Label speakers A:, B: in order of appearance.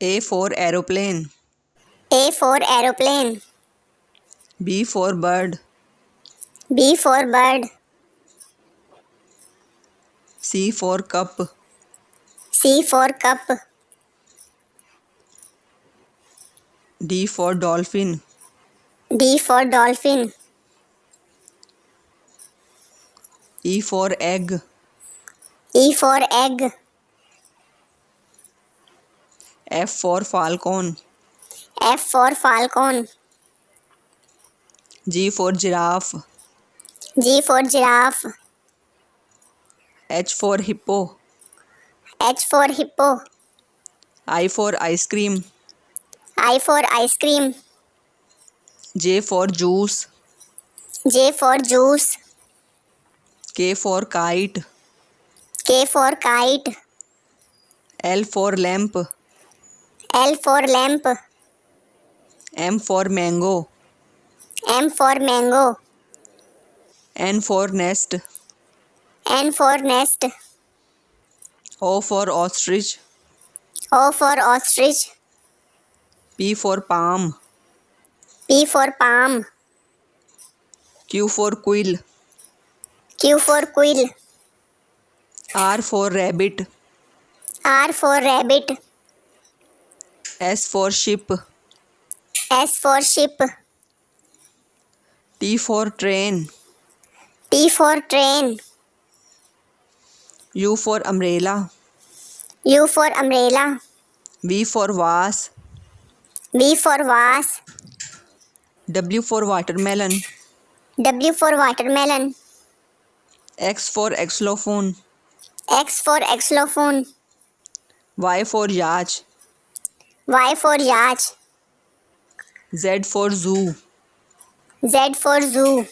A: A for aeroplane.
B: A for aeroplane.
A: B for bird.
B: B for bird.
A: C for cup.
B: C for cup.
A: D for dolphin.
B: D for dolphin.
A: E for egg.
B: E for egg.
A: F for falcon.
B: F for falcon.
A: G for giraffe.
B: G for giraffe.
A: H for hippo.
B: H for hippo.
A: I for ice cream.
B: I for ice cream.
A: J for juice.
B: J for juice.
A: K for kite.
B: K for kite.
A: L for lamp.
B: L for lamp.
A: M for mango.
B: M for mango.
A: N for nest.
B: N for nest.
A: O for ostrich.
B: O for ostrich.
A: P for palm.
B: P for palm.
A: Q for quill.
B: Q for quill.
A: R for rabbit.
B: R for rabbit.
A: S for ship.
B: S for ship.
A: T for train.
B: T for train.
A: U for umbrella.
B: U for umbrella.
A: V for vase.
B: V for vase.
A: W for watermelon.
B: W for watermelon.
A: X for xylophone.
B: X for xylophone.
A: Y for yacht.
B: Y for yacht.
A: Z for zoo.
B: Z for zoo.